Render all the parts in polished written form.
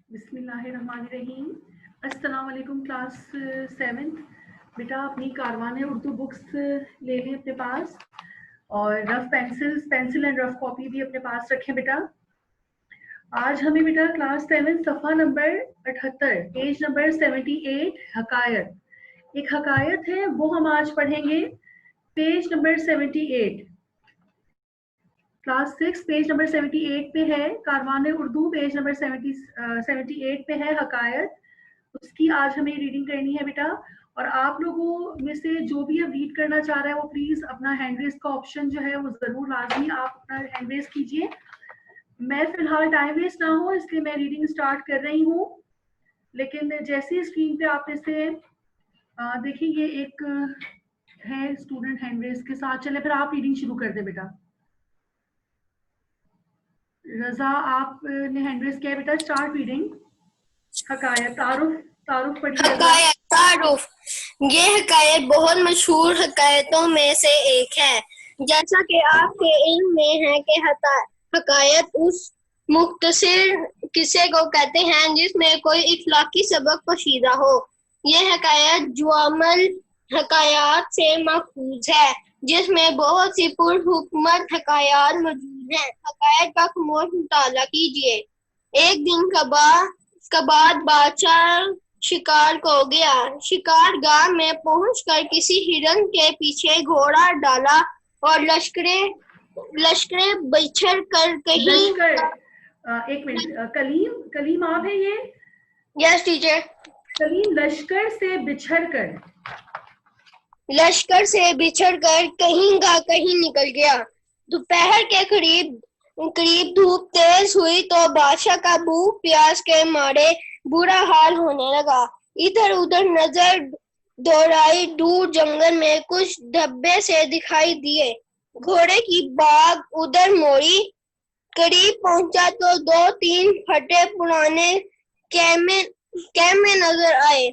बिस्मिल्लाहिर्रहमानिर्रहीम। अस्सलाम वालेकुम क्लास 7th। बेटा अपनी कारवान उर्दू बुक्स ले लें अपने पास और rough pencil and rough copy भी अपने पास रखें बेटा। आज हमें बेटा क्लास 7 सफ़ा नंबर 78 पेज नंबर 78 हकायत एक हकायत है वो हम आज पढ़ेंगे। Page number 78 class 6 page number 78 पे है। कारवान उर्दू पेज नंबर 78 पे है हकायत। उसकी आज हमें रीडिंग करनी है बेटा। और आप लोगों में से जो भी अब रीड करना चाह रहा है वो प्लीज अपना हैंड रेस का ऑप्शन जो है वो जरूर लाजमी आप अपना हैंड रेस कीजिए। मैं फिलहाल टाइम वेस्ट ना हो इसलिए मैं रीडिंग स्टार्ट कर रही हूँ। लेकिन जैसे ही स्क्रीन पे आप इसे देखिए ये एक है स्टूडेंट हैंड रेस के साथ। चले फिर आप रीडिंग शुरू कर दे बेटा। रजा आपने हैंड रेस किया है बेटा। Start reading. हकायत तारुफ तारुफ पढ़िए रजा। हकायत तारुफ। ये हकायत बहुत मशहूर हकायतों में से एक है। जैसा कि आपके इल्म में है कि हकायत उस मुख्तसर किस्से को कहते हैं जिसमें कोई इखलाकी सबक पोशीदा हो। ये हकायत जुआमल हकायात से महफूज है जिसमें बहुत सी पुरहुकमत हकायात मौजूद हैं। हकायत का खामोश मुताला कीजिए। एक दिन का बाद बादशाह शिकार को गया। शिकार गाह में पहुंचकर किसी हिरन के पीछे घोड़ा डाला और लश्करे बिछड़ कर कहीं। लश्कर एक मिनट। कलीम कलीम आप है ये? Yes teacher. कलीम लश्कर से बिछड़कर कहीं का कहीं निकल गया। दोपहर के करीब धूप तेज हुई तो बादशाह का भूख प्यास के मारे बुरा हाल होने लगा। इधर उधर नजर दौड़ाई। दूर जंगल में कुछ धब्बे से दिखाई दिए। घोड़े की बाग उधर मोड़ी। करीब पहुंचा तो 2-3 फटे पुराने कैमे नजर आए।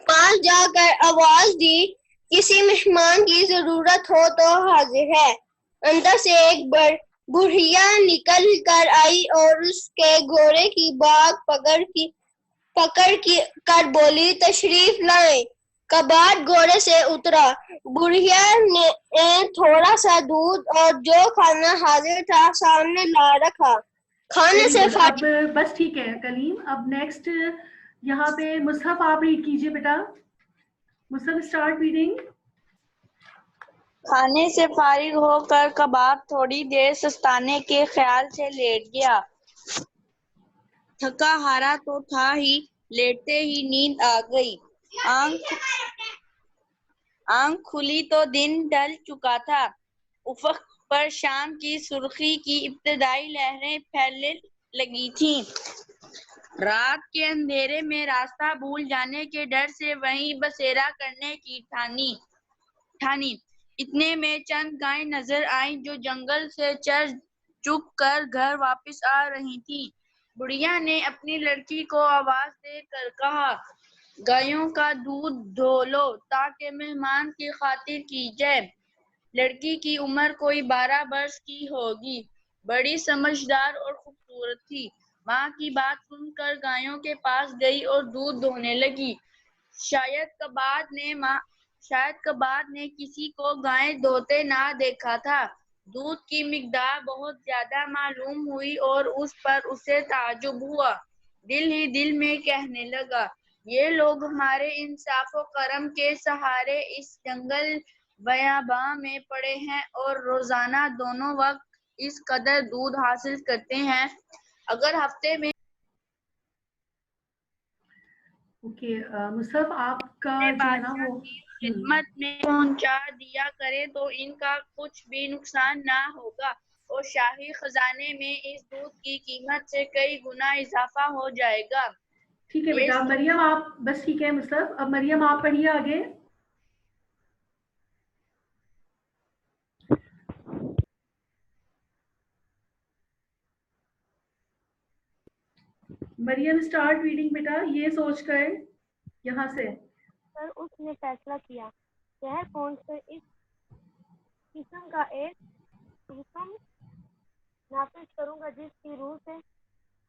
पास जाकर आवाज दी, किसी मेहमान की जरूरत हो तो हाजिर है। अंदर से एक बुढ़िया निकल कर आई और उसके घोड़े की बाग पकड़ कर बोली, तशरीफ लाएं। कबाड़ घोड़े से उतरा। बुढ़िया ने थोड़ा सा दूध और जो खाना हाजिर था सामने ला रखा। खाने से अब बस ठीक है कलीम। अब नेक्स्ट यहाँ पे मुसहफ आप रीड कीजिए बेटा। मुसहफ स्टार्ट रीडिंग। खाने से फारिग होकर कबाब थोड़ी देर सस्ताने के ख्याल से लेट गया। थका हारा तो था ही, लेटते ही नींद आ गई। आंख खुली तो दिन ढल चुका था। उफक पर शाम की सुर्खी की इब्तदाई लहरें फैलने लगी थीं। रात के अंधेरे में रास्ता भूल जाने के डर से वहीं बसेरा करने की ठानी। इतने में चंद गायें नजर आईं जो जंगल से चर चुग कर घर वापस आ रही थीं। बुढ़िया ने अपनी लड़की को आवाज देकर कहा, गायों का दूध धो लो ताकि मेहमान की खातिर की जाए। लड़की की उम्र कोई 12 वर्ष की होगी। बड़ी समझदार और खूबसूरत थी। माँ की बात सुनकर गायों के पास गई और दूध धोने लगी। शायद कबाद ने किसी को गाय धोते ना देखा था। दूध की मिकदार बहुत ज्यादा मालूम हुई और उस पर उसे ताज्जुब हुआ। दिल ही दिल में कहने लगा, ये लोग हमारे इंसाफ और करम के सहारे इस जंगल बयाबां में पड़े हैं और रोजाना दोनों वक्त इस कदर दूध हासिल करते हैं। अगर हफ्ते में ओके मुसहफ आपका जो है ना वो खिदमत में पहुंचा दिया करे तो इनका कुछ भी नुकसान ना होगा और शाही खजाने में इस दूध की कीमत से कई गुना इजाफा हो जाएगा। ठीक है बेटा। मरियम आप बस ठीक है मुसहफ। अब मरियम आप पढ़िए आगे। मरियम स्टार्ट रीडिंग बेटा। ये सोचकर यहाँ से पर उसने फैसला किया, शहर पहुंचकर इस किस्म का एक हुक्म नाफिज करूंगा जिसकी रूह से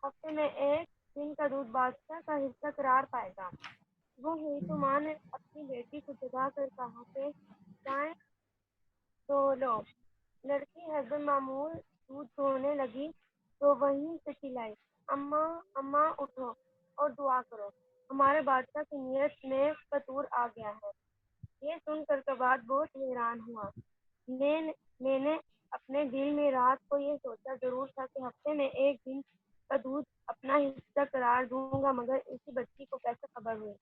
हफ्ते में एक जिनका दूध बादशाह का हिस्सा करार पाएगा। वो हुई तो माँ ने अपनी बेटी को जगा कर कहा कि जाएं तो लो। लड़की हसबन मामूल दूध धोने लगी तो वहीं से चिल्लाई, अम्मा अम्मा उठो और दुआ करो, हमारे बादशाह की नीयत में फतूर आ गया है। ये सुनकर कबाद बहुत हैरान हुआ। मैंने अपने दिल में रात को ये सोचा जरूर था कि हफ्ते में एक दिन का दूध अपना हिस्सा करार दूंगा, मगर इसी बच्ची को कैसे खबर हुई।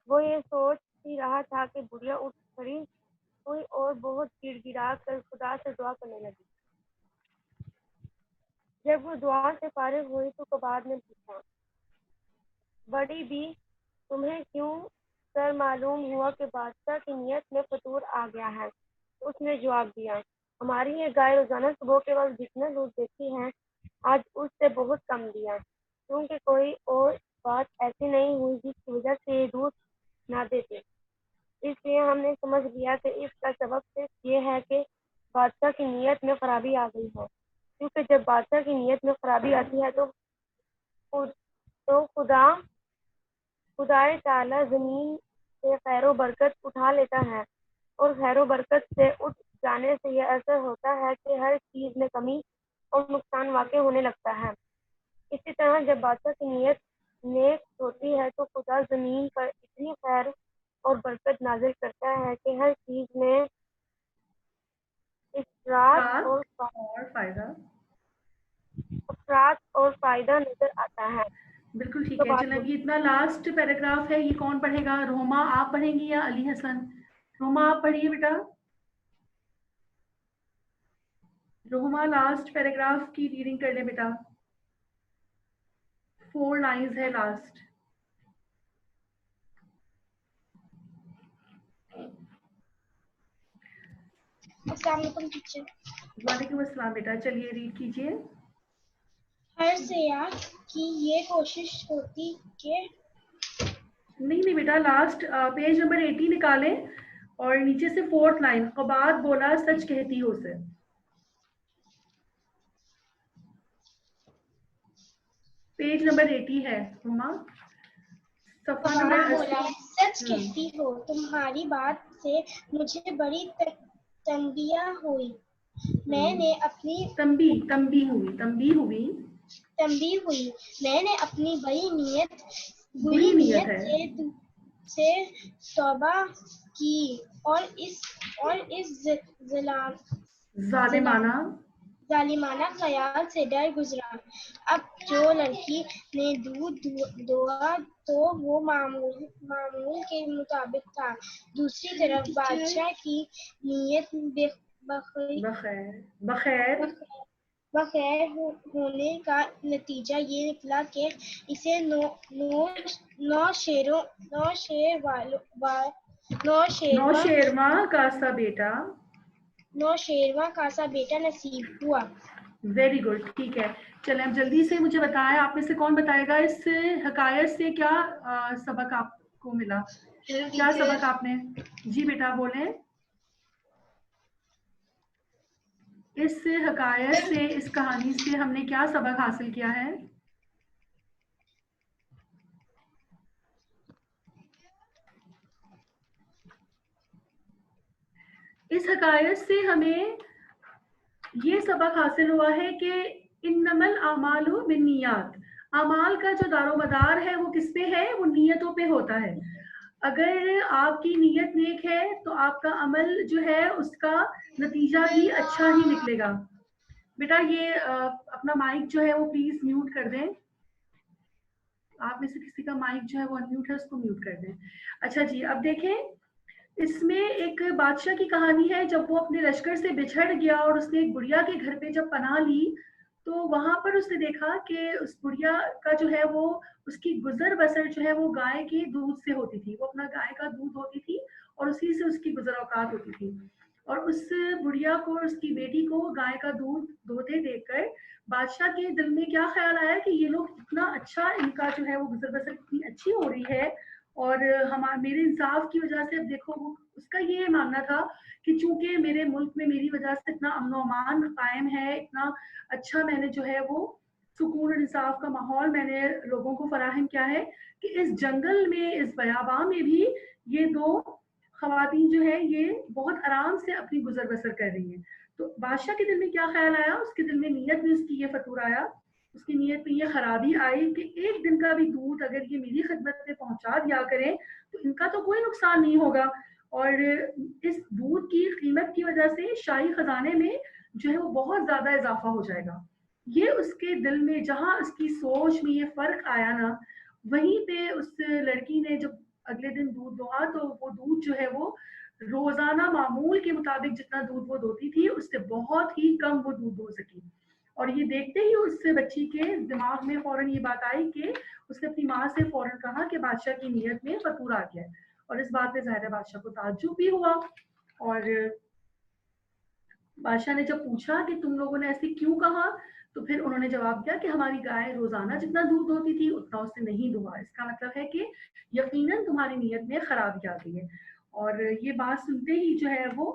वो ये सोच ही रहा था कि बुढ़िया उठ खड़ी हुई और बहुत गिड़गिड़ा कर खुदा से दुआ करने लगी। जब वो दुआ से फारिग हुई तो कबाद ने पूछा, बड़ी बी, तुम्हें क्यों सर मालूम हुआ कि बादशाह की नीयत में फतूर आ गया है? उसने जवाब दिया, हमारी ये गाय रोजाना सुबह के वक्त जितना दूध देती है आज उससे बहुत कम दिया, क्योंकि कोई और बात ऐसी नहीं हुई जिसकी वजह से ये दूध ना देते। इसलिए हमने समझ लिया कि इसका सबब सिर्फ ये है कि बादशाह की नीयत में खराबी आ गई है, क्योंकि जब बादशाह की नीयत में खराबी आती है तो खुदाए ताला जमीन से खैरो बरकत उठा लेता है, और खैरो बरकत से उठ जाने से यह असर होता है कि हर चीज में कमी और नुकसान वाक़ होने लगता है। इसी तरह जब बादशाह की नीयत नेक होती है तो खुदा जमीन पर इतनी खैर और बरकत नाजिल करता है कि हर चीज में अफराद और फायदा नजर आता है। बिल्कुल ठीक तो है। बात चलो अभी इतना लास्ट पैराग्राफ है, ये कौन पढ़ेगा? रोमा आप पढ़ेंगी या अली हसन? रोमा आप पढ़िए बेटा। रोमा लास्ट पैराग्राफ की रीडिंग कर ले बेटा, 4 लाइंस है लास्ट। अस्सलाम वालेकुम टीचर। वालेकुम अस्सलाम बेटा, चलिए रीड कीजिए। हर सयाह की ये कोशिश होती कि नहीं बेटा, लास्ट पेज नंबर 80 निकालें और नीचे से 4th लाइन, कबाद बोला सच कहती हो से। पेज नंबर 80 है रोमा, सफा नंबर कबाद बोला 80। सच कहती हो, तुम्हारी बात से मुझे बड़ी तंबिया हुई। मैंने अपनी तंबी हुई मैंने अपनी बुरी बुरी नीयत नीयत है से तौबा की और इस जालिमाना जालिमाना ख्याल से डर गुजरा। अब जो लड़की ने दूध दोआ तो वो मामूल के मुताबिक था। दूसरी तरफ बादशाह की नीयत बखैर होने का नतीजा ये निकला कि इसे नौशेरवा कासा बेटा नसीब हुआ। वेरी गुड, ठीक है। चलें अब जल्दी से मुझे बताएं, आप में से कौन बताएगा इस हकायत से क्या सबक आपको मिला? क्या सबक आपने? जी बेटा बोलें। इस हकायत से, इस कहानी से हमने क्या सबक हासिल किया है? इस हकायत से हमें ये सबक हासिल हुआ है कि इन्नमल आमालु बिन्नियात, अमाल का जो दारोमदार है वो किस पे है? वो नीयतों पे होता है। अगर आपकी नीयत नेक है तो आपका अमल जो है उसका नतीजा भी अच्छा ही निकलेगा। बेटा ये अपना माइक जो है वो प्लीज म्यूट कर दें। आप में से किसी का माइक जो है वो अनम्यूट है, उसको म्यूट कर दें। अच्छा जी, अब देखें, इसमें एक बादशाह की कहानी है। जब वो अपने लश्कर से बिछड़ गया और उसने एक बुढ़िया के घर पे जब पनाह ली तो वहां पर उसने देखा कि उस बुढ़िया का जो है वो, उसकी गुजर बसर जो है वो गाय के दूध से होती थी। वो अपना गाय का दूध होती थी और उसी से उसकी गुजर औकात होती थी। और उस बुढ़िया को, उसकी बेटी को गाय का दूध धोते देखकर बादशाह के दिल में क्या ख्याल आया कि ये लोग इतना अच्छा, इनका जो है वो गुजर बसर इतनी अच्छी हो रही है और मेरे इंसाफ की वजह से, अब देखो वो उसका ये मानना था कि चूंकि मेरे मुल्क में मेरी वजह से इतना अमन अमान कायम है, इतना अच्छा मैंने जो है वो सुकून और इंसाफ का माहौल मैंने लोगों को फराहम किया है कि इस जंगल में, इस बयाबा में भी ये दो खवातीन जो है ये बहुत आराम से अपनी गुजर बसर कर रही हैं। तो बादशाह के दिल में क्या ख्याल आया, उसके दिल में नीयत में उसकी ये फतूर आया, उसकी नीयत में ये खराबी आई कि एक दिन का भी दूध अगर ये मेरी खिदमत में पहुंचा दिया करें तो इनका तो कोई नुकसान नहीं होगा, और इस दूध की कीमत की वजह से शाही खजाने में जो है वो बहुत ज्यादा इजाफा हो जाएगा। ये उसके दिल में, जहां उसकी सोच में ये फर्क आया ना, वहीं पे उस लड़की ने जब अगले दिन दूध दोहा तो वो दूध जो है वो रोजाना मामूल के मुताबिक जितना दूध वो दोती थी उससे बहुत ही कम वो दूध दो सकी। और ये देखते ही उस बच्ची के दिमाग में फौरन ये बात आई कि उसने अपनी माँ से फौरन कहा कि बादशाह की नीयत में फतूर आ गया है। और इस बात पे ज़ाहिर है बादशाह को ताज्जुब भी हुआ, और बादशाह ने जब पूछा कि तुम लोगों ने ऐसे क्यों कहा, तो फिर उन्होंने जवाब दिया कि हमारी गाय रोजाना जितना दूध होती थी उतना उसने नहीं दुआ। इसका मतलब है कि यकीनन तुम्हारी नीयत में खराबी आ गई है। और ये बात सुनते ही जो है वो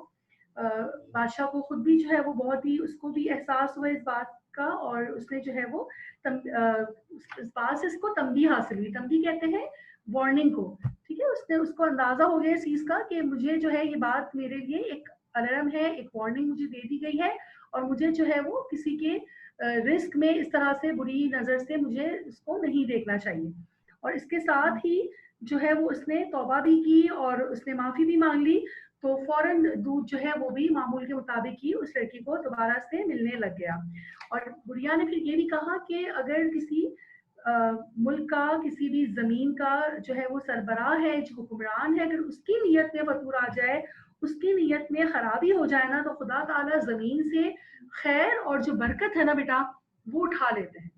बादशाह को खुद भी जो है वो बहुत ही, उसको भी एहसास हुआ इस बात का, और उसने जो है वो इस बात से इसको तंबी हासिल हुई। तंबी कहते हैं वार्निंग को, ठीक है। उसने, उसको अंदाजा हो गया इस चीज का कि मुझे जो है ये बात मेरे लिए एक अलार्म है, एक वार्निंग मुझे दे दी गई है, और मुझे जो है वो किसी के रिस्क में इस तरह से बुरी नजर से मुझे इसको नहीं देखना चाहिए। और इसके साथ ही जो है वो उसने तौबा भी की और उसने माफी भी मांग ली। तो फौरन दूध जो है वो भी मामूल के मुताबिक ही उस लड़की को दोबारा से मिलने लग गया। और बुढ़िया ने फिर ये भी कहा कि अगर किसी मुल्क का, किसी भी जमीन का जो है वो सरबराह है, जो हुक्मरान है, अगर उसकी नीयत में फतूर आ जाए, उसकी नीयत में खराबी हो जाए ना, तो खुदा ताला जमीन से खैर और जो बरकत है ना बेटा वो उठा लेते हैं।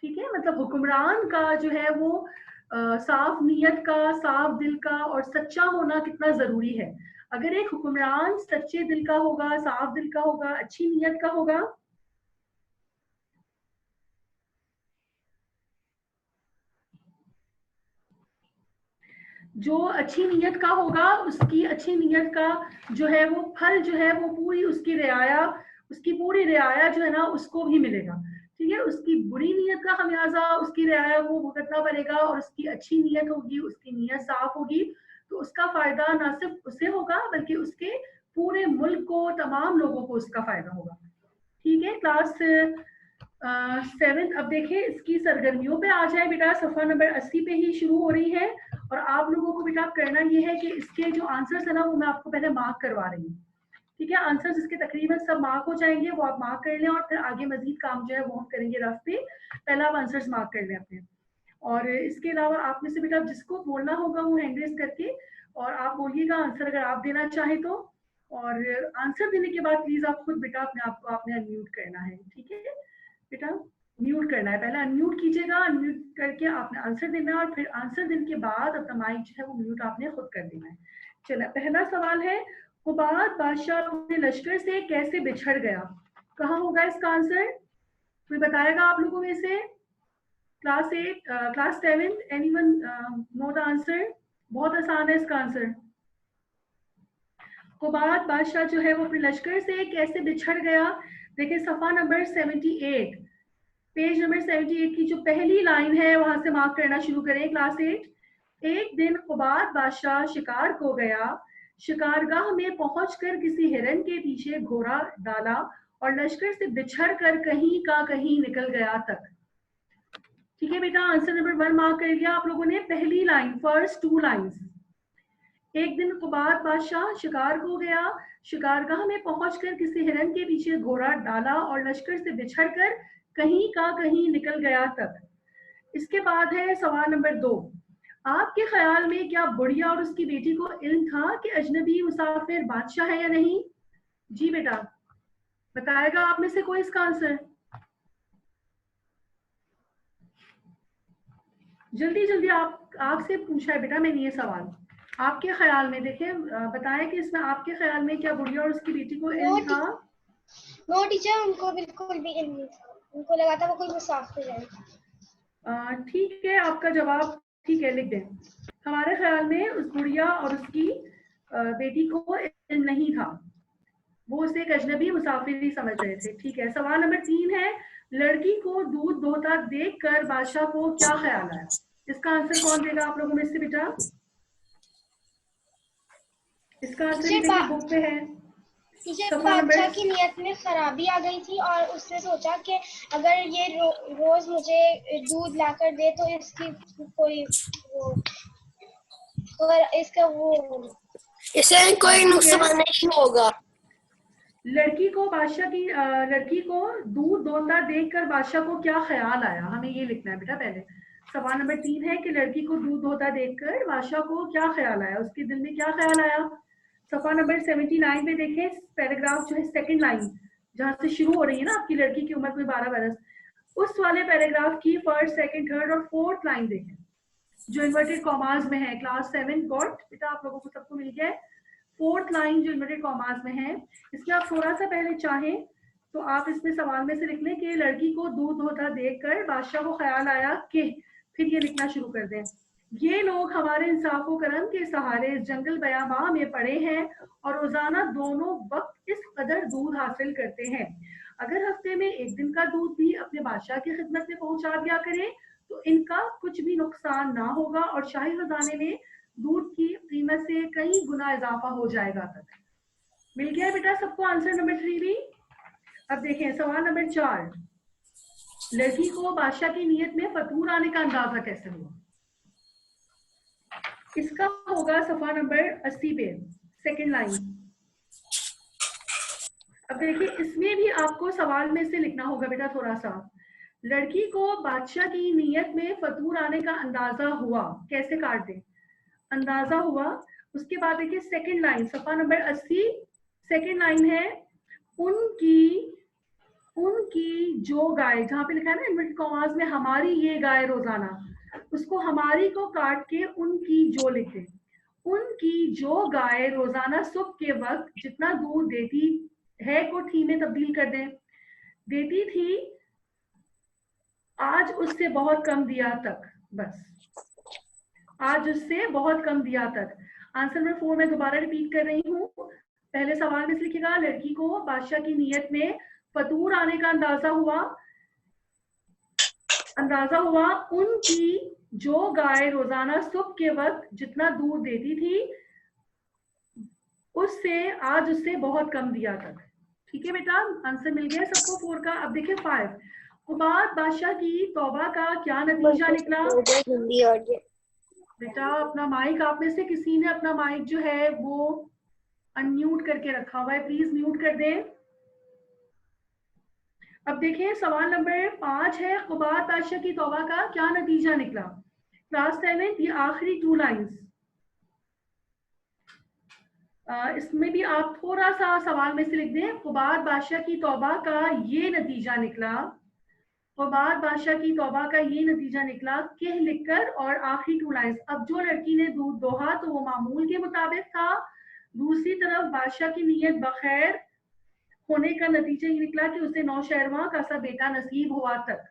ठीक है, मतलब हुक्मरान का जो है वो साफ नीयत का, साफ दिल का और सच्चा होना कितना जरूरी है। अगर एक हुक्मरान सच्चे दिल का होगा, साफ दिल का होगा, अच्छी नीयत का होगा, जो अच्छी नीयत का होगा, उसकी अच्छी नीयत का जो है वो फल जो है वो पूरी उसकी रियाया, उसकी पूरी रियाया जो है ना उसको भी मिलेगा। ठीक है, उसकी बुरी नीयत का खमियाजा उसकी रियाया को भुगतना पड़ेगा, और उसकी अच्छी नीयत होगी, उसकी नीयत साफ होगी, तो उसका फायदा ना सिर्फ उसे होगा बल्कि उसके पूरे मुल्क को, तमाम लोगों को उसका फायदा होगा। ठीक है, क्लास 7 अब देखें इसकी सरगर्मियों पे आ जाए बेटा। सफा नंबर 80 पे ही शुरू हो रही है, और आप लोगों को बेटा करना ये है कि इसके जो आंसर्स है ना वो मैं आपको पहले मार्क करवा रही हूँ। ठीक है, आंसर्स इसके तकरीबन सब मार्क हो जाएंगे, वो आप मार्क कर लें, और फिर आगे मजीद काम जो है वो हम करेंगे रफ पे। पहले आप आंसर्स मार्क कर लें अपने। और इसके अलावा आप में से बेटा जिसको बोलना होगा वो हैंड रेज करके और आप बोलिएगा आंसर अगर आप देना चाहें तो। और आंसर देने के बाद प्लीज आप खुद बेटा अपने आप को आपने अनम्यूट करना है। ठीक है बेटा, म्यूट करना है, पहले अनम्यूट कीजिएगा, अनम्यूट करके आपने आंसर देना है, और फिर आंसर देने के बाद अपना माइक जो है वो म्यूट आपने खुद कर देना है। चलो, पहला सवाल है, हुबाद बादशाह अपने लश्कर से कैसे बिछड़ गया? कहाँ होगा इसका आंसर? कोई बताएगा आप लोगों में से? Class 8, class 7, anyone know the answer? बहुत आसान है इसका आंसर। हुबाद बादशाह जो है वो अपने लश्कर से कैसे बिछड़ गया? देखिए सफा नंबर 78, पेज नंबर 78 की जो पहली लाइन है वहां से मार्क करना शुरू करें। क्लास 8। एक दिन हुबाद बादशाह शिकार को गया, शिकारगाह में पहुंचकर किसी हिरन के पीछे घोड़ा डाला और लश्कर से बिछड़ कर कहीं का कहीं निकल गया तक। ठीक है बेटा, आंसर नंबर 1 मार्क कर लिया आप लोगों ने, पहली लाइन, फर्स्ट 2 लाइंस। एक दिन हुबाद बादशाह शिकार को गया, शिकारगाह में पहुंचकर किसी हिरन के पीछे घोड़ा डाला और लश्कर से बिछड़कर कहीं का कहीं निकल गया तक। इसके बाद है सवाल नंबर 2, आपके ख्याल में क्या बुढ़िया और उसकी बेटी को इल्म था कि अजनबी मुसाफिर बादशाह है या नहीं? जी बेटा, बताएगा आप में से कोई इसका आंसर? जल्दी जल्दी आपसे पूछा है बेटा मैंने ये सवाल, आपके ख्याल में देखिए बताएं कि इसमें आपके ख्याल में क्या बुढ़िया और उसकी बेटी को इल्म था? नो टीचर, उनको बिल्कुल भी इल्म नहीं था, उनको लगा था वो कोई मुसाफिर है। ठीक है, आपका जवाब ठीक है, लिख दें। हमारे ख्याल में उस बुढ़िया और उसकी बेटी को इल्म नहीं था, वो उसे एक अजनबी मुसाफिर ही समझ रहे थे। ठीक है, सवाल नंबर 3 है, लड़की को दूध दोहता देखकर बादशाह को क्या ख्याल आया? इसका आंसर कौन देगा आप लोगों में से बेटा? इसका आंसर भी देखिए बुक पे है। बादशाह की नियत में खराबी आ गई थी और उसने सोचा कि अगर ये रोज मुझे दूध लाकर दे तो इसकी कोई इसे कोई नुकसान नहीं होगा। लड़की को दूध दोहता देखकर बादशाह को क्या ख्याल आया? हमें ये लिखना है बेटा पहले। सवाल नंबर 3 है कि लड़की को दूध दोहता देखकर बादशाह को क्या ख्याल आया, उसके दिल में क्या ख्याल आया। सफा नंबर 79 पे देखें, पैराग्राफ जो है सेकंड लाइन जहां से शुरू हो रही है ना, आपकी लड़की की उम्र कोई 12 बरस, उस वाले पैराग्राफ की फर्स्ट, सेकंड, थर्ड और फोर्थ लाइन देखें जो इन्वर्टेड कॉमास में है। क्लास 7 गॉट बेटा आप लोगों को सबको मिल गया। फोर्थ लाइन जो इन्वर्टेड कॉमास में है, इसमें आप थोड़ा सा पहले चाहें तो आप इसमें सवाल में से लिख लें कि लड़की को दूध होता देखकर बादशाह को ख्याल आया कि, फिर ये लिखना शुरू कर दें, ये लोग हमारे इंसाफ व करम के सहारे जंगल बयाबां में पड़े हैं और रोजाना दोनों वक्त इस कदर दूध हासिल करते हैं। अगर हफ्ते में एक दिन का दूध भी अपने बादशाह की खिदमत में पहुंचा दिया करें तो इनका कुछ भी नुकसान ना होगा और शाही खजाने में दूध की कीमत से कई गुना इजाफा हो जाएगा। तक मिल गया बेटा सबको आंसर नंबर 3 भी। अब देखें सवाल नंबर 4, लड़की को बादशाह की नीयत में फतूर आने का अंदाजा कैसे हुआ? इसका होगा सफा नंबर 80 पे, सेकंड लाइन। अब देखिए इसमें भी आपको सवाल में से लिखना होगा बेटा थोड़ा सा, लड़की को बादशाह की नीयत में फतूर आने का अंदाजा हुआ, कैसे काट दें, अंदाजा हुआ। उसके बाद देखिए सेकंड लाइन, सफा नंबर 80 सेकंड लाइन है, उनकी जो गाय, जहां पे लिखा है ना इन्वर्टेड कॉमास में हमारी ये गाय रोजाना, उसको हमारी को काट के उनकी जो लिख दें। उनकी जो गाय रोजाना सुबह के वक्त जितना दूध देती है को थी में तब्दील कर दें, देती थी आज उससे बहुत कम दिया तक, बस आज उससे बहुत कम दिया तक। आंसर नंबर 4 मैं दोबारा रिपीट कर रही हूँ। पहले सवाल में से लिखिएगा, लड़की को बादशाह की नीयत में फतूर आने का अंदाजा हुआ उनकी जो गाय रोजाना सुबह के वक्त जितना दूध देती थी उससे आज उससे बहुत कम दिया तक। ठीक है बेटा, आंसर मिल गया सबको 4 का। अब देखिए 5, कुबाद बादशाह की तौबा का क्या नतीजा निकला? बेटा अपना माइक, आप में से किसी ने अपना माइक जो है वो अनम्यूट करके रखा हुआ है, प्लीज म्यूट कर दें। अब देखिए सवाल नंबर 5 है, कुबाद बादशाह की तौबा का क्या नतीजा निकला? क्लास 7 ये आखिरी 2 लाइंस, इसमें भी आप थोड़ा सा सवाल में से लिख दें, कुबाद बादशाह की तौबा का ये नतीजा निकला, कुबाद बादशाह की तौबा का ये नतीजा निकला, कह लिखकर और आखिरी 2 लाइंस। अब जो लड़की ने दूध दोहा तो वो मामूल के मुताबिक था, दूसरी तरफ बादशाह की नीयत बखैर होने का नतीजा ये निकला कि उसे नौशहरवा का सा बेटा नसीब हुआ तक।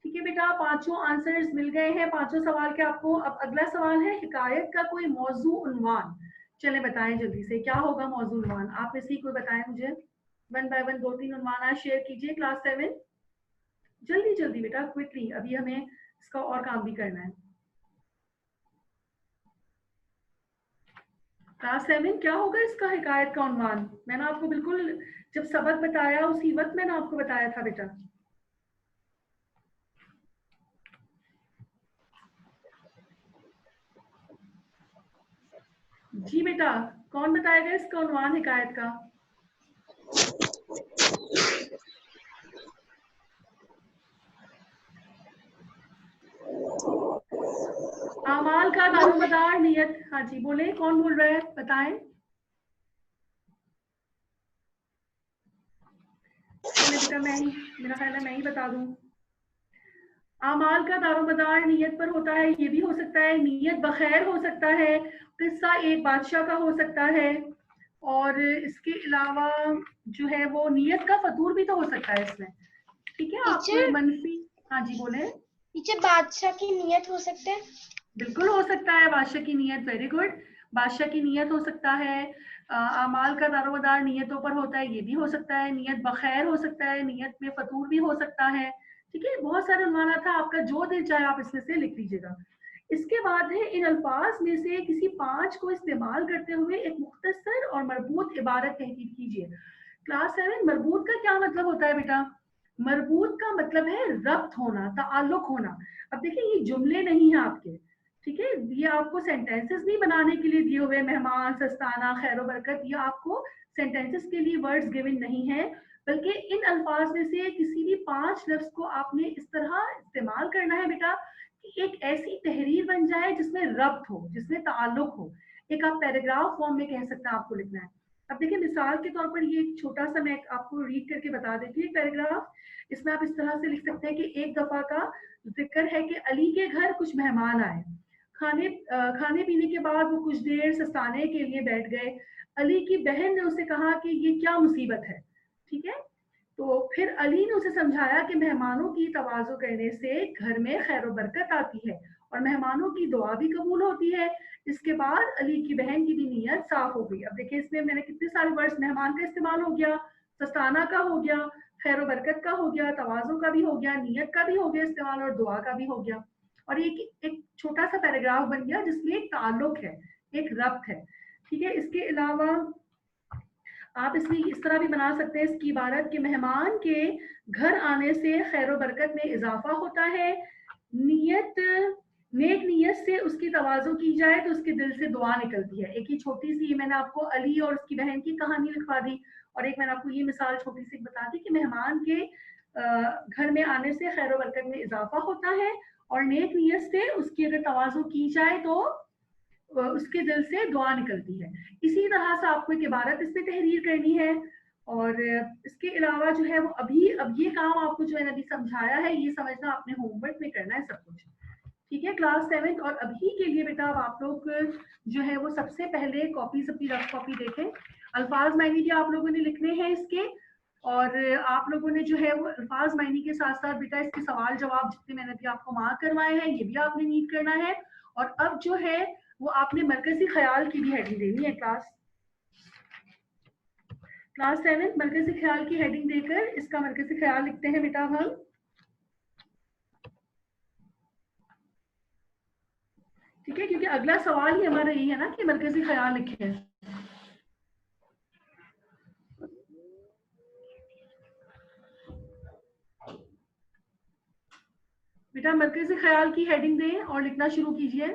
ठीक है बेटा, 5 आंसर्स मिल गए हैं 5 सवाल के आपको। अब अगला सवाल है, हिकायत का कोई मौजू उन्वान, चले बताएं जल्दी से क्या होगा मौजू उन्वान, आप में से कोई बताएं मुझे। 1 बाय 1 2-3 उन्वान शेयर कीजिए क्लास 7, जल्दी जल्दी बेटा, क्विकली, अभी हमें इसका और काम भी करना है। क्लास 7 क्या होगा इसका हिकायत का उन्वान? मैंने आपको बिल्कुल जब सबक बताया उसी वक्त मैंने आपको बताया था बेटा। जी बेटा, कौन बताएगा इसका उन्वान हिकायत का? आमाल का दारोमदार नियत। हाँ जी बोले, कौन बोल रहा है बताएं। चलिए बेटा मैं ही, मेरा ख्याल है मैं ही बता दूं। आमाल का दारोमदार नियत पर होता है, ये भी हो सकता है नियत बखैर हो सकता है, किस्सा एक बादशाह का हो सकता है, और इसके अलावा जो है वो नियत का फतूर भी तो हो सकता है इसमें। ठीक है, आपको मनफी। हाँ जी बोले। टीचर बादशाह की नियत हो सकता है? बिल्कुल हो सकता है बादशाह की नियत, वेरी गुड, बादशाह की नियत हो सकता है। अमाल का दारोमदार नियतों पर होता है, ये भी हो सकता है। नियत बखैर हो सकता है, नियत में फतूर भी हो सकता है। ठीक है, बहुत सारे माना था, आपका जो दिल चाहे आप इसमें से लिख लीजिएगा। इसके बाद है इन अल्फाज में से किसी 5 को इस्तेमाल करते हुए एक मुख्तसर और मरबूत इबारत तहकीक कीजिए। क्लास 7 मरबूत का क्या मतलब होता है बेटा? मरबूत का मतलब है रब्त होना, ताल्लुक होना। अब देखिए ये जुमले नहीं है आपके, ठीक है, ये आपको सेंटेंसेस नहीं बनाने के लिए दिए हुए, मेहमान, सस्ताना, खैर बरकत, ये आपको सेंटेंसेस के लिए वर्ड्स गिवन नहीं है, बल्कि इन अल्फाज में से किसी भी 5 लफ्ज को आपने इस तरह इस्तेमाल करना है बेटा कि एक ऐसी तहरीर बन जाए जिसमें रब्त हो, जिसमें ताल्लुक हो। एक आप पैराग्राफ फॉर्म में कह सकते हैं, आपको लिखना है। अब देखिए मिसाल के तौर पर ये एक छोटा सा मैं आपको रीड करके बता देती हूँ पैराग्राफ। इसमें आप इस तरह से लिख सकते हैं कि एक दफा का जिक्र है कि अली के घर कुछ मेहमान आए। खाने पीने के बाद वो कुछ देर सस्ताने के लिए बैठ गए। अली की बहन ने उसे कहा कि ये क्या मुसीबत है। ठीक है, तो फिर अली ने उसे समझाया कि मेहमानों की तवाज़ु करने से घर में खैर बरकत आती है और मेहमानों की दुआ भी कबूल होती है। इसके बाद अली की बहन की भी नीयत साफ हो गई। अब देखिए इसमें मैंने कितने सारे वर्ड्स, मेहमान का इस्तेमाल हो गया, सस्ताना का हो गया, खैर बरकत का हो गया, तवाज़ु का भी हो गया, नीयत का भी हो गया इस्तेमाल, और दुआ का भी हो गया। और एक छोटा सा पैराग्राफ बन गया जिसमें एक ताल्लुक है, एक रब्त है। ठीक है, इसके अलावा आप इसमें इस तरह भी बना सकते हैं इसकी इबारत कि मेहमान के घर आने से खैर बरकत में इजाफा होता है। नेक नीयत से उसकी तवाज़ु की जाए तो उसके दिल से दुआ निकलती है। एक ही छोटी सी मैंने आपको अली और उसकी बहन की कहानी लिखवा दी, और एक मैंने आपको ये मिसाल छोटी सी बता दी कि मेहमान के घर में आने से खैर बरकत में इजाफा होता है, और नेक नीयत से उसकी अगर तवाज़ु की जाए तो उसके दिल से दुआ निकलती है। इसी तरह से आपको एक इबारत इसमें तहरीर करनी है। और इसके अलावा जो है वो अब ये काम आपको जो मैंने अभी समझाया है ये समझना अपने होमवर्क में करना है सब कुछ। ठीक है, क्लास 7। और अभी के लिए बेटा अब आप लोग जो है वो सबसे पहले कॉपीज अपनी रफ कॉपी देखें। अल्फाज मायने के आप लोगों ने लिखने हैं इसके, और आप लोगों ने जो है वो अल्फाज मायने के साथ साथ बेटा इसके सवाल जवाब जितने मैंने अभी आपको मार्क करवाए हैं ये भी आपने नीट करना है। और अब जो है वो आपने मरकजी ख्याल की भी हेडिंग देनी है। क्लास 7 मरकजी ख्याल की हेडिंग देकर इसका मरकजी ख्याल लिखते हैं बेटा हम। ठीक है, क्योंकि अगला सवाल ही हमारा यही है ना कि मरकजी ख्याल लिखे हैं। बेटा मरकजी ख्याल की हेडिंग दें और लिखना शुरू कीजिए।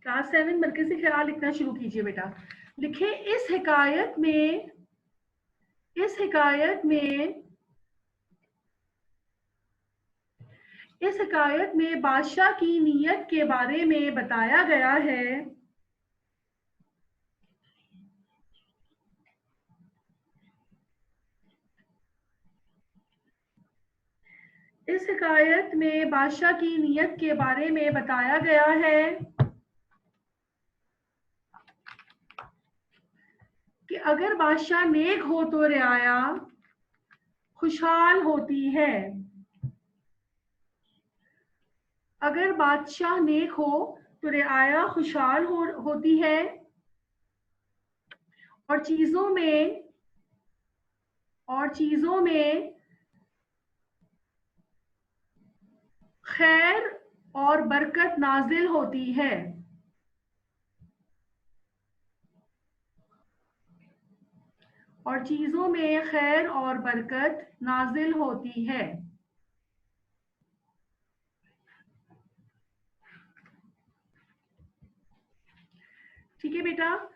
क्लास 7 मरकजी ख्याल लिखना शुरू कीजिए बेटा। लिखे इस हिकायत में बादशाह की नीयत के बारे में बताया गया है। इस हिकायत में बादशाह की नीयत के बारे में बताया गया है कि अगर बादशाह नेक हो तो रियाया खुशहाल होती है। अगर बादशाह नेक हो तो रियाया खुशहाल होती है, और चीजों में खैर और बरकत नाजिल होती है। और चीजों में खैर और बरकत नाजिल होती है। ठीक है बेटा,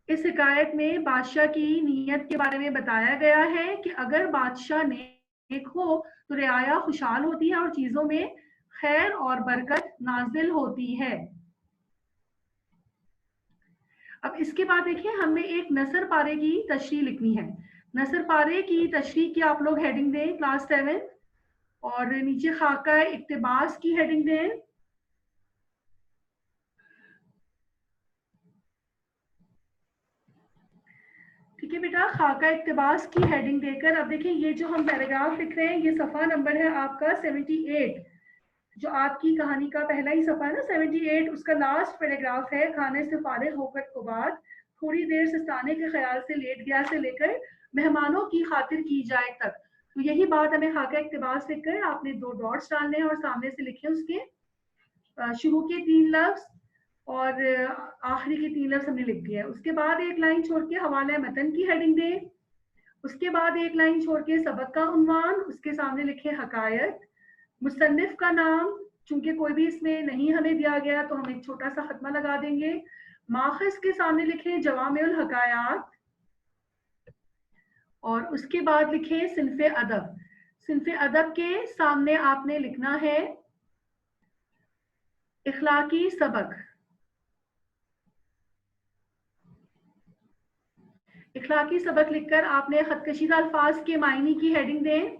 इस हिकायत में बादशाह की नीयत के बारे में बताया गया है कि अगर बादशाह नेक हो तो रियाया खुशहाल होती है और चीजों में खैर और बरकत नाजिल होती है। अब इसके बाद देखिए हमें एक नसर पारे की तशरीह लिखनी है। नसर पारे की तशरीह की आप लोग हेडिंग दें क्लास 7। और नीचे खाका इक्तिबास की हेडिंग दें। ठीक है बेटा, खाका इक्तिबास की हेडिंग देकर अब देखिए ये जो हम पैराग्राफ लिख रहे हैं ये सफ़ा नंबर है आपका 78, जो आपकी कहानी का पहला ही सफ़ा है ना 78, उसका लास्ट पैराग्राफ है। खाने से फारिग होकर के बाद थोड़ी देर सिस्ताने के ख्याल से लेट गया से लेकर मेहमानों की खातिर की जाए तक। तो यही बात हमें खाका इक्तिबास लिखकर आपने 2 डॉट्स डालने हैं और सामने से लिखे उसके शुरू के 3 लफ्ज और आखिरी के 3 लफ्ज हमने लिख दिया है। उसके बाद एक लाइन छोड़ के हवाला मतन की हेडिंग दे, उसके बाद एक लाइन छोड़ के सबक का उन्वान, उसके सामने लिखे हकायत, मुसन्निफ का नाम, चूंकि कोई भी इसमें नहीं हमें दिया गया तो हम एक छोटा सा खत्मा लगा देंगे। माखिज के सामने लिखे जवामिउल हकायात और उसके बाद लिखे सिन्फे अदब। सिन्फे अदब के सामने आपने लिखना है इखलाकी सबक। इखलाकी सबक लिखकर आपने खतकशीदा अल्फाज के मायने की हेडिंग दें।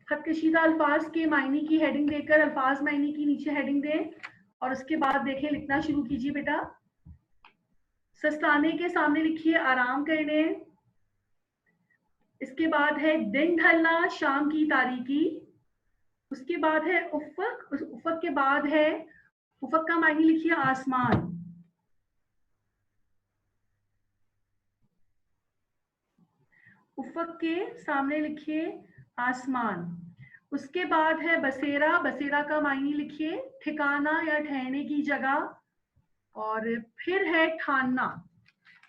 खतकशीदा अल्फाज के मायने की हेडिंग देकर अल्फाज मायने की नीचे हेडिंग दें और उसके बाद देखें लिखना शुरू कीजिए बेटा। सस्ताने के सामने लिखिए आराम करने, इसके बाद है दिन ढलना, शाम की तारीकी, उसके बाद है उफक, उस उफक के बाद है उफक का मायने लिखिए आसमान, उफक के सामने लिखिए आसमान। उसके बाद है बसेरा, बसेरा का मायने लिखिए ठिकाना या ठहरने की जगह। और फिर है ठानना,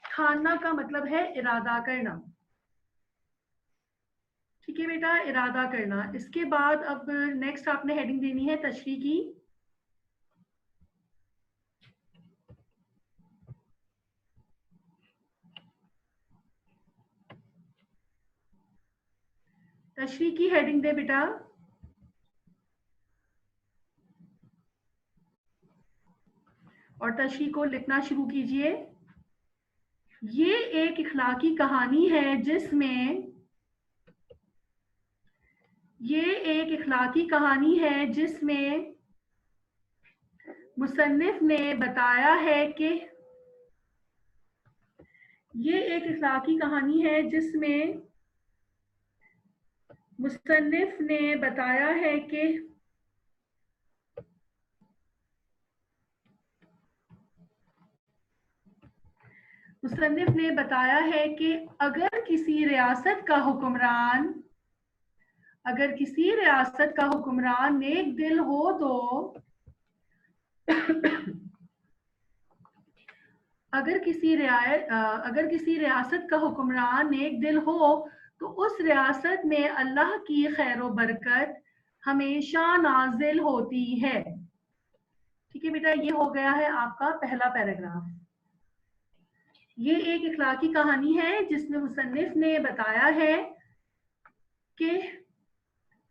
ठानना का मतलब है इरादा करना। ठीक है बेटा, इरादा करना। इसके बाद अब नेक्स्ट आपने हेडिंग देनी है तशरीह की। तशरीह की हेडिंग दे बेटा। और तशरीह को लिखना शुरू कीजिए। ये एक इखलाकी कहानी है जिसमें मुसन्निफ ने बताया है कि मुसन्निफ ने बताया है कि अगर किसी रियासत का हुक्मरान नेक दिल हो तो अगर किसी रियासत का हुक्मरान नेक दिल हो तो उस रियासत में अल्लाह की खैर व बरकत हमेशा नाजिल होती है। ठीक है बेटा, ये हो गया है आपका पहला पैराग्राफ। ये एक इखलाकी कहानी है जिसमें मुसन्निफ ने बताया है कि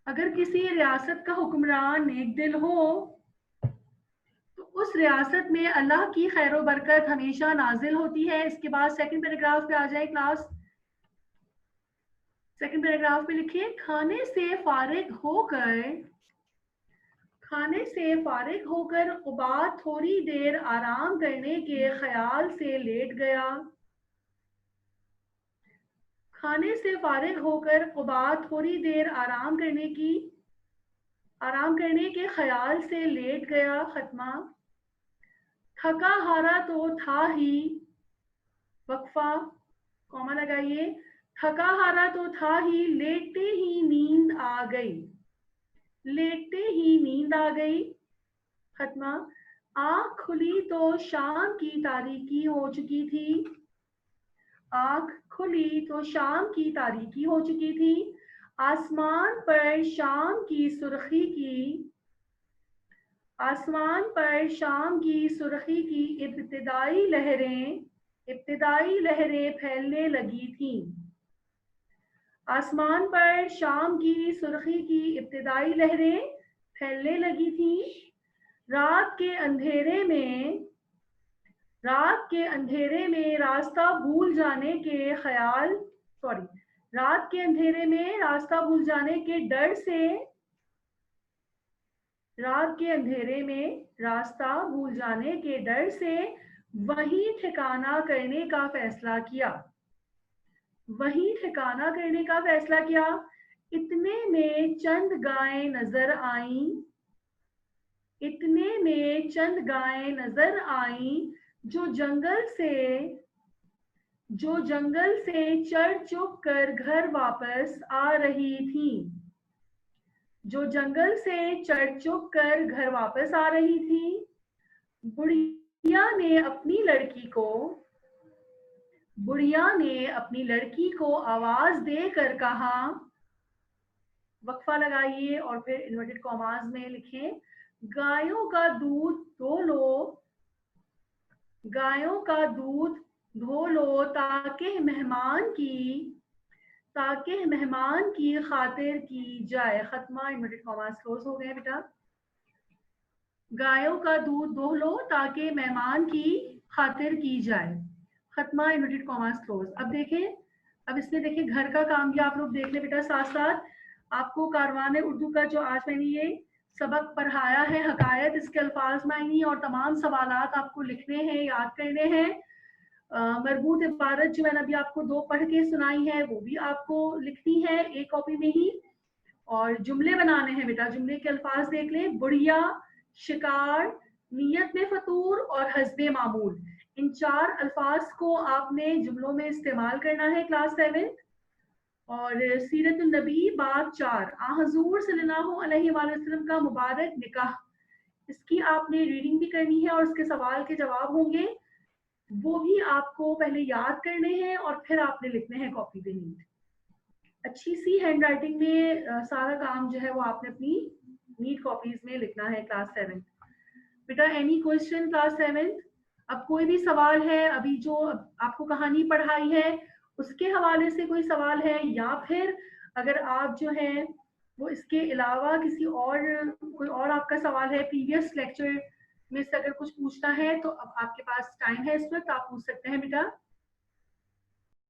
अगर किसी रियासत का हुक्मरान नेक दिल हो तो उस रियासत में अल्लाह की खैर व बरकत हमेशा नाजिल होती है। इसके बाद सेकंड पैराग्राफ पे आ जाए क्लास। सेकंड पैराग्राफ पे लिखिए खाने से फारिग होकर उबाद थोड़ी देर आराम करने के ख्याल से लेट गया। खाने से फारिग होकर उबाद थोड़ी देर आराम करने के ख्याल से लेट गया। खत्मा। थका हारा तो था ही, वक्फा कॉमा लगाइए, थका हारा तो था ही, लेटते ही नींद आ गई। खत्मा। आँख खुली तो शाम की तारीकी हो चुकी थी। आसमान पर शाम की सुर्खी की इब्तिदाई लहरें फैलने लगी थीं। आसमान पर शाम की सुर्खी की इब्तिदाई लहरें फैलने लगी थीं। रात के अंधेरे में रास्ता भूल जाने के रात के अंधेरे में रास्ता भूल जाने के डर से, रात के अंधेरे में रास्ता भूल जाने के डर से वहीं ठिकाना करने का फैसला किया, वहीं ठिकाना करने का फैसला किया। इतने में चंद गायें नजर आईं, इतने में चंद गायें नजर आईं जो जंगल से चढ़ चुक कर घर वापस आ रही थीं, जो जंगल से चढ़ चुक कर घर वापस आ रही थी। बुढ़िया ने अपनी लड़की को आवाज देकर कहा, वक्फा लगाइए और फिर इन्वर्टेड कॉमास में लिखें, गायों का दूध धो लो, गायों का दूध धो लो ताकि मेहमान की खातिर की जाए। खत्मा इन्वर्टेड कॉमास क्लोज हो गए बेटा। गायों का दूध धो लो ताकि मेहमान की खातिर की जाए। खत्मा इन्वर्टेड कॉमास क्लोज। अब देखें, अब इसमें देखें घर का काम भी आप लोग देख ले बेटा। साथ साथ आपको कारवाने उर्दू का जो आज मैंने ये सबक पढ़ाया है, हकायत, इसके अल्फाज मायनी और तमाम सवालात आपको लिखने हैं, याद करने हैं। मरबूत इबारत जो मैंने अभी आपको 2 पढ़ के सुनाई है वो भी आपको लिखनी है एक कॉपी में ही। और जुमले बनाने हैं बेटा। जुमले के अल्फाज देख लें, बुढ़िया, शिकार, नियत में फतूर और हस्बे मामूल। इन 4 अल्फाज को आपने जुमलों में इस्तेमाल करना है क्लास 7। और सीरत नबी बाब 4, आ हजूर सल्लल्लाहु अलैहि वसल्लम का मुबारक निकाह, इसकी आपने रीडिंग भी करनी है और उसके सवाल के जवाब होंगे, वो भी आपको पहले याद करने हैं और फिर आपने लिखने हैं कॉपी पे नीट। अच्छी सी हैंड राइटिंग में सारा काम जो है वो आपने अपनी नीट कॉपीज में लिखना है क्लास 7। बेटा एनी क्वेश्चन क्लास 7? अब कोई भी सवाल है, अभी जो आपको कहानी पढ़ाई है उसके हवाले से कोई सवाल है, या फिर अगर आप जो है वो इसके अलावा किसी और कोई और आपका सवाल है प्रीवियस लेक्चर में से अगर कुछ पूछना है तो अब आपके पास टाइम है, इस वक्त आप पूछ सकते हैं बेटा।